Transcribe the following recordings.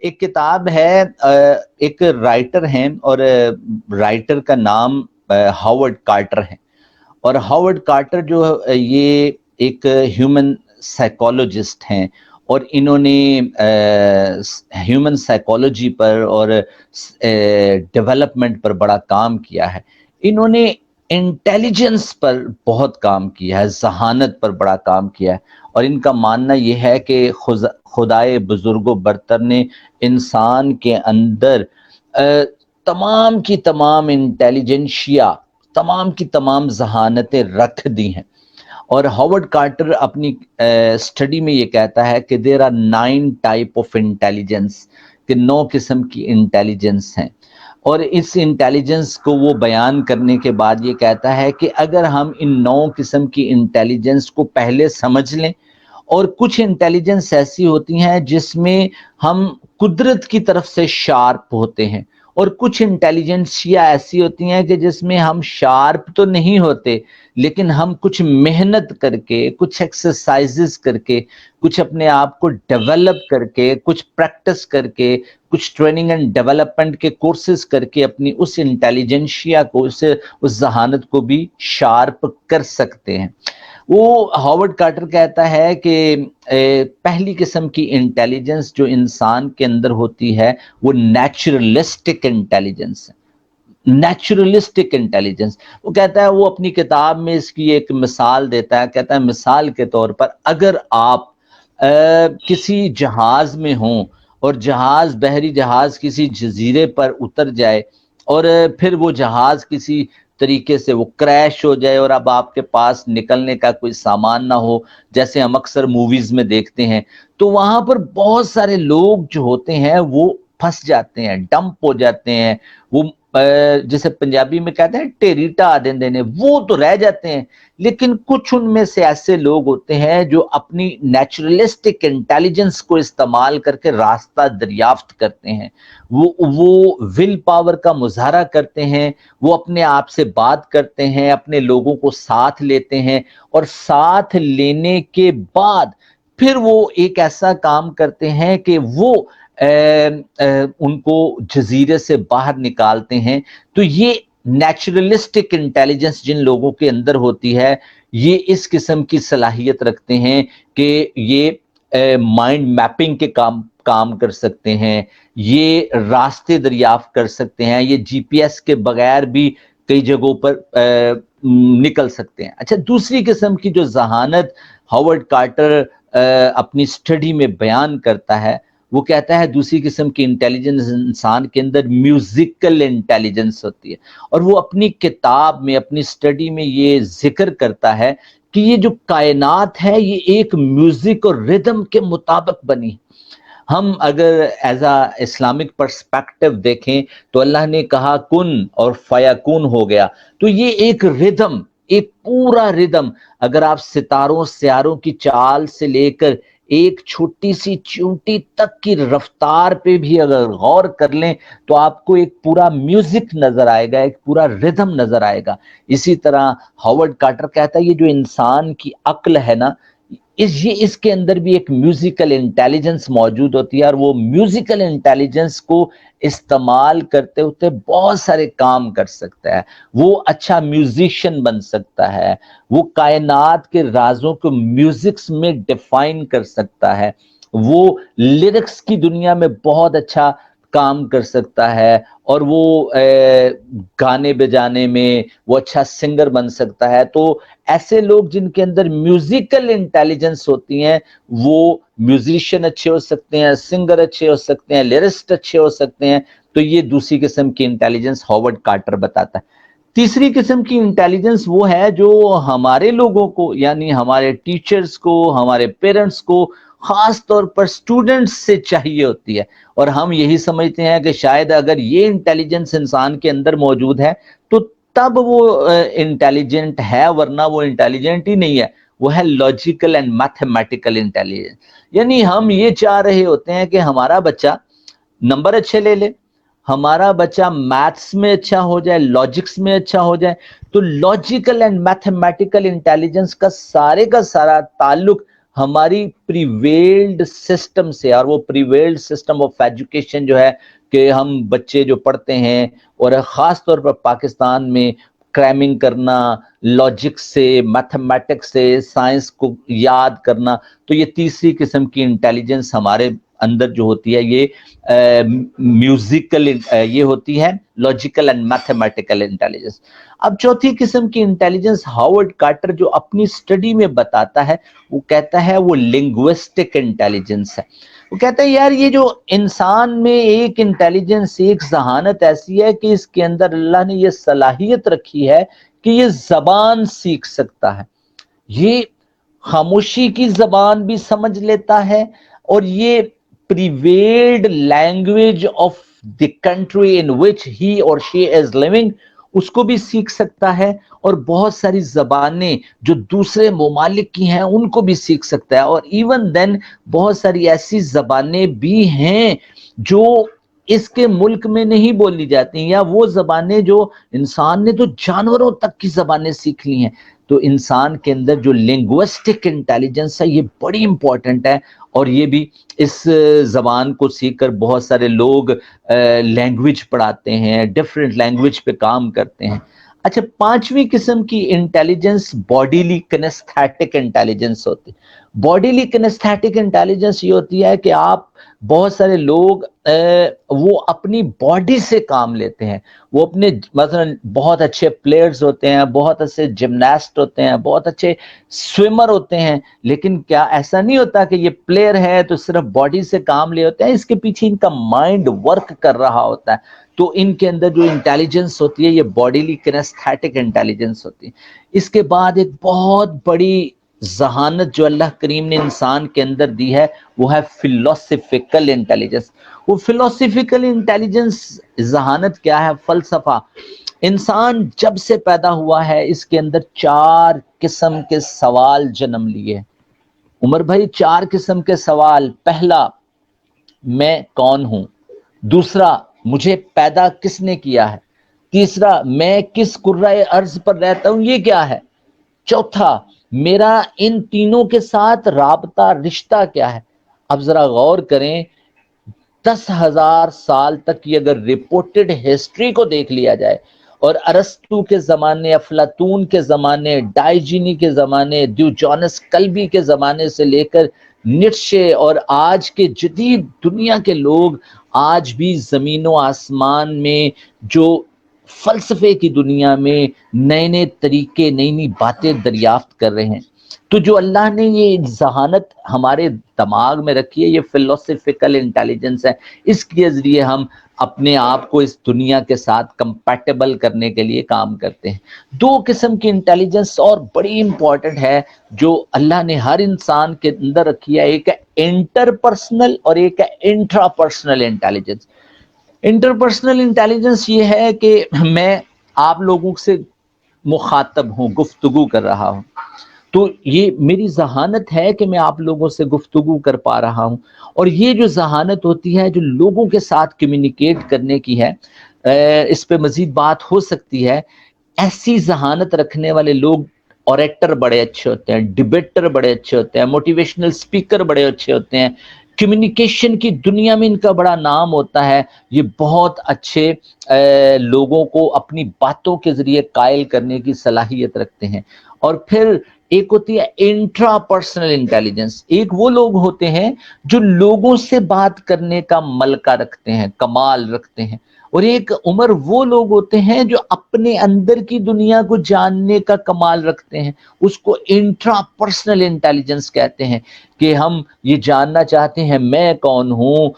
ایک کتاب ہے، ایک رائٹر ہیں اور رائٹر کا نام ہاورڈ کارٹر ہے، اور ہاورڈ کارٹر جو یہ ایک ہیومن سائیکالوجسٹ ہیں، اور انہوں نے ہیومن سائیکالوجی پر اور ڈیولپمنٹ پر بڑا کام کیا ہے۔ انہوں نے انٹیلیجنس پر بہت کام کیا ہے، ذہانت پر بڑا کام کیا ہے، اور ان کا ماننا یہ ہے کہ خدائے بزرگ و برتر نے انسان کے اندر تمام کی تمام انٹیلیجنشیا، تمام کی تمام ذہانتیں رکھ دی ہیں۔ اور ہاورڈ کارٹر اپنی اسٹڈی میں یہ کہتا ہے کہ there are 9 type of intelligence, کہ 9 قسم کی انٹیلیجنس ہیں، اور اس انٹیلیجنس کو وہ بیان کرنے کے بعد یہ کہتا ہے کہ اگر ہم ان 9 قسم کی انٹیلیجنس کو پہلے سمجھ لیں، اور کچھ انٹیلیجنس ایسی ہوتی ہیں جس میں ہم قدرت کی طرف سے شارپ ہوتے ہیں، اور کچھ انٹیلیجنسیا ایسی ہوتی ہیں کہ جس میں ہم شارپ تو نہیں ہوتے، لیکن ہم کچھ محنت کر کے، کچھ ایکسرسائزز کر کے، کچھ اپنے آپ کو ڈیولپ کر کے، کچھ پریکٹس کر کے، کچھ ٹریننگ اینڈ ڈیولپمنٹ کے کورسز کر کے اپنی اس انٹیلیجنشیا کو، اس ذہانت کو بھی شارپ کر سکتے ہیں۔ وہ ہاورڈ کارٹر کہتا ہے کہ پہلی قسم کی انٹیلیجنس جو انسان کے اندر ہوتی ہے وہ نیچرلسٹک انٹیلیجنس ہے، نیچرلسٹک انٹیلیجنس۔ وہ کہتا ہے، وہ اپنی کتاب میں اس کی ایک مثال دیتا ہے، کہتا ہے مثال کے طور پر اگر آپ کسی جہاز میں ہوں، اور بحری جہاز کسی جزیرے پر اتر جائے، اور پھر وہ جہاز کسی طریقے سے وہ کریش ہو جائے، اور اب آپ کے پاس نکلنے کا کوئی سامان نہ ہو، جیسے ہم اکثر موویز میں دیکھتے ہیں، تو وہاں پر بہت سارے لوگ جو ہوتے ہیں وہ پھنس جاتے ہیں، ڈمپ ہو جاتے ہیں، وہ جسے پنجابی میں کہتے ہیں ٹیریٹا آدن دینے، وہ تو رہ جاتے ہیں۔ لیکن کچھ ان میں سے ایسے لوگ ہوتے ہیں جو اپنی نیچرلسٹک انٹیلیجنس کو استعمال کر کے راستہ دریافت کرتے ہیں، وہ ول پاور کا مظاہرہ کرتے ہیں، وہ اپنے آپ سے بات کرتے ہیں، اپنے لوگوں کو ساتھ لیتے ہیں، اور ساتھ لینے کے بعد پھر وہ ایک ایسا کام کرتے ہیں کہ وہ ان کو جزیرے سے باہر نکالتے ہیں۔ تو یہ نیچرلسٹک انٹیلیجنس جن لوگوں کے اندر ہوتی ہے، یہ اس قسم کی صلاحیت رکھتے ہیں کہ یہ مائنڈ میپنگ کے کام کر سکتے ہیں، یہ راستے دریافت کر سکتے ہیں، یہ جی پی ایس کے بغیر بھی کئی جگہوں پر نکل سکتے ہیں۔ اچھا، دوسری قسم کی جو ذہانت ہاورڈ کارٹر اپنی اسٹڈی میں بیان کرتا ہے، وہ کہتا ہے دوسری قسم کی انٹیلیجنس انسان کے اندر میوزیکل انٹیلیجنس ہوتی ہے، اور وہ اپنی کتاب میں، اپنی اسٹڈی میں یہ ذکر کرتا ہے کہ یہ جو کائنات ہے یہ ایک میوزک اور ردم کے مطابق بنی ہے۔ ہم اگر ایز اے اسلامک پرسپیکٹو دیکھیں تو اللہ نے کہا کن اور فیکون ہو گیا، تو یہ ایک ردم، ایک پورا ردم، اگر آپ ستاروں سیاروں کی چال سے لے کر ایک چھوٹی سی چونٹی تک کی رفتار پہ بھی اگر غور کر لیں تو آپ کو ایک پورا میوزک نظر آئے گا، ایک پورا ردم نظر آئے گا۔ اسی طرح ہاورڈ کارٹر کہتا ہے یہ جو انسان کی عقل ہے نا، اس کے اندر بھی ایک میوزیکل انٹیلیجنس موجود ہوتی ہے، اور وہ میوزیکل انٹیلیجنس کو استعمال کرتے ہوتے بہت سارے کام کر سکتا ہے، وہ اچھا میوزیشین بن سکتا ہے، وہ کائنات کے رازوں کو میوزکس میں ڈیفائن کر سکتا ہے، وہ لیرکس کی دنیا میں بہت اچھا کام کر سکتا ہے، اور وہ گانے بجانے میں وہ اچھا سنگر بن سکتا ہے۔ تو ایسے لوگ جن کے اندر میوزیکل انٹیلیجنس ہوتی ہیں، وہ میوزیشین اچھے ہو سکتے ہیں، سنگر اچھے ہو سکتے ہیں، لیرسٹ اچھے ہو سکتے ہیں۔ تو یہ دوسری قسم کی انٹیلیجنس ہاورڈ کارٹر بتاتا ہے۔ تیسری قسم کی انٹیلیجنس وہ ہے جو ہمارے لوگوں کو، یعنی ہمارے ٹیچرز کو، ہمارے پیرنٹس کو، خاص طور پر سٹوڈنٹس سے چاہیے ہوتی ہے، اور ہم یہی سمجھتے ہیں کہ شاید اگر یہ انٹیلیجنس انسان کے اندر موجود ہے تو تب وہ انٹیلیجنٹ ہے، ورنہ وہ انٹیلیجنٹ ہی نہیں ہے، وہ ہے لاجیکل اینڈ میتھمیٹیکل انٹیلیجنس۔ یعنی ہم یہ چاہ رہے ہوتے ہیں کہ ہمارا بچہ نمبر اچھے لے لے، ہمارا بچہ میتھس میں اچھا ہو جائے، لاجکس میں اچھا ہو جائے۔ تو لاجیکل اینڈ میتھمیٹیکل انٹیلیجنس کا سارا تعلق ہماری پریویلڈ سسٹم سے، اور وہ پریویلڈ سسٹم آف ایجوکیشن جو ہے کہ ہم بچے جو پڑھتے ہیں، اور خاص طور پر پاکستان میں کریمنگ کرنا، لاجک سے، میتھمیٹکس سے، سائنس کو یاد کرنا، تو یہ تیسری قسم کی انٹیلیجنس ہمارے اندر جو ہوتی ہے، یہ میوزیکل یہ ہوتی ہے، لاجیکل اینڈ میتھمیٹیکل انٹیلیجنس۔ اب چوتھی قسم کی انٹیلیجنس ہاورڈ کارٹر جو اپنی اسٹڈی میں بتاتا ہے، وہ کہتا ہے وہ لنگوسٹک انٹیلیجنس ہے۔ وہ کہتا ہے یار یہ جو انسان میں ایک انٹیلیجنس، ایک ذہانت ایسی ہے کہ اس کے اندر اللہ نے یہ صلاحیت رکھی ہے کہ یہ زبان سیکھ سکتا ہے، یہ خاموشی کی زبان بھی سمجھ لیتا ہے، اور یہ prevailed language of the country in which he or she is living اس کو بھی سیکھ سکتا ہے، اور بہت ساری زبانیں جو دوسرے ممالک کی ہیں ان کو بھی سیکھ سکتا ہے، اور ایون دین بہت ساری ایسی زبانیں بھی ہیں جو اس کے ملک میں نہیں بولی جاتی، یا وہ زبانیں جو انسان نے تو جانوروں تک کی زبانیں سیکھ لی ہیں۔ تو انسان کے اندر جو لنگوسٹک انٹیلیجنس ہے یہ بڑی امپورٹنٹ ہے، اور یہ بھی اس زبان کو سیکھ کر بہت سارے لوگ لینگویج پڑھاتے ہیں، ڈفرینٹ لینگویج پہ کام کرتے ہیں۔ اچھا، پانچویں قسم کی انٹیلیجنس باڈیلی کنیستھیٹک انٹیلیجنس ہوتی ہے۔ باڈیلی کنیستھیٹک انٹیلیجنس یہ ہوتی ہے کہ آپ بہت سارے لوگ وہ اپنی باڈی سے کام لیتے ہیں، وہ اپنے مثلا بہت اچھے پلیئرز ہوتے ہیں، بہت اچھے جمناسٹ ہوتے ہیں، بہت اچھے سوئمر ہوتے ہیں، لیکن کیا ایسا نہیں ہوتا کہ یہ پلیئر ہے تو صرف باڈی سے کام لے ہوتے ہیں، اس کے پیچھے ان کا مائنڈ ورک کر رہا ہوتا ہے، تو ان کے اندر جو انٹیلیجنس ہوتی ہے یہ باڈیلی کنیستھیٹک انٹیلیجنس ہوتی ہے۔ اس کے بعد ایک بہت بڑی ذہانت جو اللہ کریم نے انسان کے اندر دی ہے وہ ہے فلسفیکل انٹیلیجنس۔ وہ فلسفیکل انٹیلیجنس ذہانت کیا ہے؟ فلسفہ۔ انسان جب سے پیدا ہوا ہے اس کے اندر 4 قسم کے سوال جنم لیے۔ عمر بھائی 4 قسم کے سوال: پہلا، میں کون ہوں؟ دوسرا، مجھے پیدا کس نے کیا ہے؟ تیسرا، میں کس کرۂ ارض پر رہتا ہوں، یہ کیا ہے؟ چوتھا، میرا ان تینوں کے ساتھ رابطہ، رشتہ کیا ہے؟ اب ذرا غور کریں، 10,000 سال تک کی اگر رپورٹڈ ہسٹری کو دیکھ لیا جائے، اور ارسطو کے زمانے، افلاطون کے زمانے، ڈائجینی کے زمانے، ڈیوجانس کلبی کے زمانے سے لے کر نیٹشے اور آج کے جدید دنیا کے لوگ آج بھی زمین و آسمان میں جو فلسفے کی دنیا میں نئے نئے طریقے، نئی نئی باتیں دریافت کر رہے ہیں۔ تو جو اللہ نے یہ ذہانت ہمارے دماغ میں رکھی ہے، یہ فلسفیکل انٹیلیجنس ہے، اس کے ذریعے ہم اپنے آپ کو اس دنیا کے ساتھ کمپیٹیبل کرنے کے لیے کام کرتے ہیں۔ 2 قسم کی انٹیلیجنس اور بڑی امپورٹنٹ ہے جو اللہ نے ہر انسان کے اندر رکھی ہے، ایک ہے انٹر پرسنل اور ایک ہے intra personal intelligence. Interpersonal intelligence یہ ہے کہ میں آپ لوگوں سے مخاطب ہوں، گفتگو کر رہا ہوں، تو یہ میری ذہانت ہے کہ میں آپ لوگوں سے گفتگو کر پا رہا ہوں، اور یہ جو ذہانت ہوتی ہے جو لوگوں کے ساتھ کمیونیکیٹ کرنے کی ہے، اس پہ مزید بات ہو سکتی ہے۔ ایسی ذہانت رکھنے والے لوگ اوریٹر بڑے اچھے ہوتے ہیں، ڈیبیٹر بڑے اچھے ہوتے ہیں، موٹیویشنل اسپیکر بڑے اچھے ہوتے ہیں، کمیونیکیشن کی دنیا میں ان کا بڑا نام ہوتا ہے، یہ بہت اچھے لوگوں کو اپنی باتوں کے ذریعے قائل کرنے کی صلاحیت رکھتے ہیں۔ اور پھر ایک ہوتی ہے انٹرا پرسنل انٹیلیجنس، ایک وہ لوگ ہوتے ہیں جو لوگوں سے بات کرنے کا ملکہ رکھتے ہیں، کمال رکھتے ہیں، اور ایک عمر وہ لوگ ہوتے ہیں جو اپنے اندر کی دنیا کو جاننے کا کمال رکھتے ہیں، اس کو انٹرا پرسنل انٹیلیجنس کہتے ہیں، کہ ہم یہ جاننا چاہتے ہیں میں کون ہوں،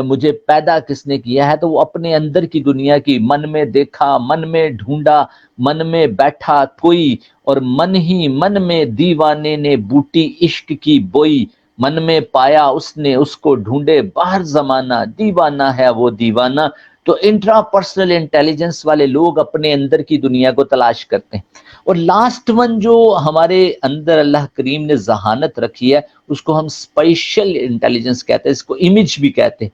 مجھے پیدا کس نے کیا ہے، تو وہ اپنے اندر کی دنیا کی من میں دیکھا، من میں ڈھونڈا، من میں بیٹھا کوئی، اور من ہی من میں دیوانے نے بوٹی عشق کی بوئی، من میں پایا اس نے اس کو ڈھونڈے باہر زمانہ، دیوانہ ہے وہ دیوانہ۔ تو انٹرا پرسنل انٹیلیجنس والے لوگ اپنے اندر کی دنیا کو تلاش کرتے ہیں۔ اور لاسٹ ون جو ہمارے اندر اللہ کریم نے ذہانت رکھی ہے اس کو ہم اسپیشل انٹیلیجنس کہتے ہیں، اس کو امیج بھی کہتے ہیں۔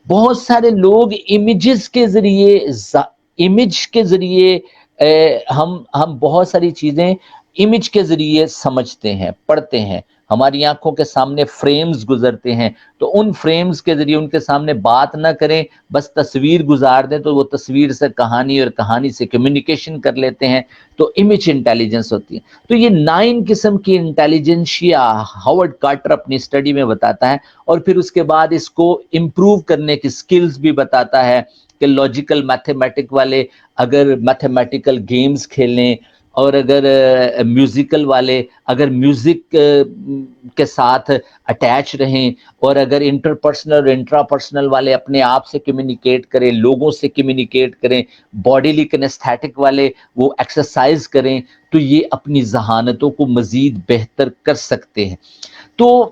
بہت سارے لوگ امیجز کے ذریعے، امیج کے ذریعے ہم بہت ساری چیزیں امیج کے ذریعے سمجھتے ہیں، پڑھتے ہیں۔ ہماری آنکھوں کے سامنے فریمز گزرتے ہیں، تو ان فریمز کے ذریعے ان کے سامنے بات نہ کریں، بس تصویر گزار دیں تو وہ تصویر سے کہانی اور کہانی سے کمیونیکیشن کر لیتے ہیں، تو امیج انٹیلیجنس ہوتی ہے۔ تو یہ 9 قسم کی انٹیلیجنشیا ہاورڈ کارٹر اپنی اسٹڈی میں بتاتا ہے، اور پھر اس کے بعد اس کو امپروو کرنے کی سکلز بھی بتاتا ہے کہ لاجیکل میتھمیٹک والے اگر میتھمیٹیکل گیمز کھیلیں، اور اگر میوزیکل والے اگر میوزک کے ساتھ اٹیچ رہیں، اور اگر انٹرپرسنل اور انٹرا پرسنل والے اپنے آپ سے کمیونیکیٹ کریں، لوگوں سے کمیونیکیٹ کریں، باڈیلی کنیستھیٹک والے وہ ایکسرسائز کریں، تو یہ اپنی ذہانتوں کو مزید بہتر کر سکتے ہیں۔ تو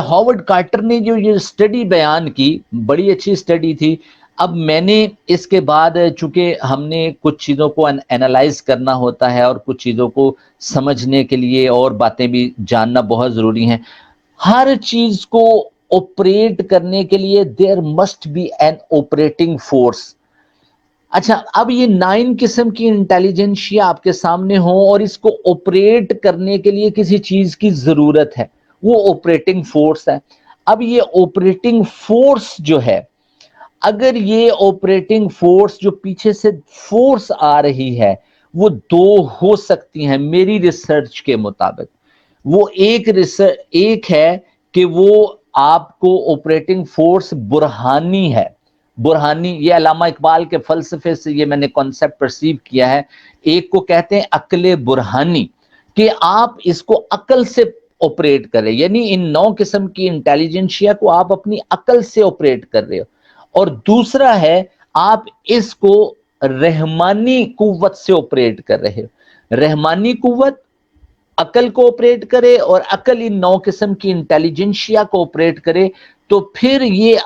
ہاورڈ کارٹر نے جو یہ اسٹڈی بیان کی، بڑی اچھی اسٹڈی تھی۔ اب میں نے اس کے بعد چونکہ ہم نے کچھ چیزوں کو انالائز کرنا ہوتا ہے اور کچھ چیزوں کو سمجھنے کے لیے اور باتیں بھی جاننا بہت ضروری ہیں، ہر چیز کو آپریٹ کرنے کے لیے there must be an operating force. اچھا، اب یہ 9 قسم کی انٹیلیجنشیا آپ کے سامنے ہوں اور اس کو آپریٹ کرنے کے لیے کسی چیز کی ضرورت ہے، وہ آپریٹنگ فورس ہے۔ اب یہ آپریٹنگ فورس جو ہے، اگر یہ آپریٹنگ فورس جو پیچھے سے فورس آ رہی ہے، وہ 2 ہو سکتی ہیں میری ریسرچ کے مطابق۔ وہ ایک ہے کہ وہ آپ کو آپریٹنگ فورس برہانی ہے۔ برہانی، یہ علامہ اقبال کے فلسفے سے یہ میں نے کانسیپٹ پرسیو کیا ہے۔ ایک کو کہتے ہیں عقل برہانی، کہ آپ اس کو عقل سے آپریٹ کریں، یعنی ان 9 قسم کی انٹیلیجنشیا کو آپ اپنی عقل سے آپریٹ کر رہے ہو۔ اور دوسرا ہے آپ اس کو رحمانی قوت سے آپریٹ کر رہے ہو۔ رحمانی قوت عقل کو آپریٹ کرے اور عقل ان 9 قسم کی انٹیلیجنشیا کو آپریٹ کرے، تو پھر یہ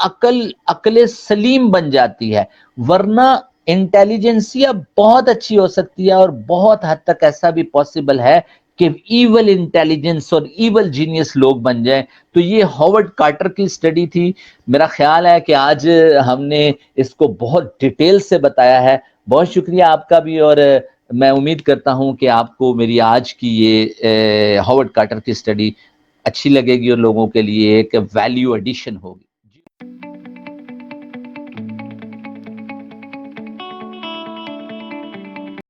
عقل سلیم بن جاتی ہے۔ ورنہ انٹیلیجنسیا بہت اچھی ہو سکتی ہے اور بہت حد تک ایسا بھی پاسبل ہے کہ ایول انٹیلیجنس اور ایول جینیس لوگ بن جائیں۔ تو یہ ہاورڈ کارٹر کی اسٹڈی تھی۔ میرا خیال ہے کہ آج ہم نے اس کو بہت ڈیٹیل سے بتایا ہے۔ بہت شکریہ آپ کا بھی، اور میں امید کرتا ہوں کہ آپ کو میری آج کی یہ ہاورڈ کارٹر کی اسٹڈی اچھی لگے گی اور لوگوں کے لیے ایک ویلیو ایڈیشن ہوگی۔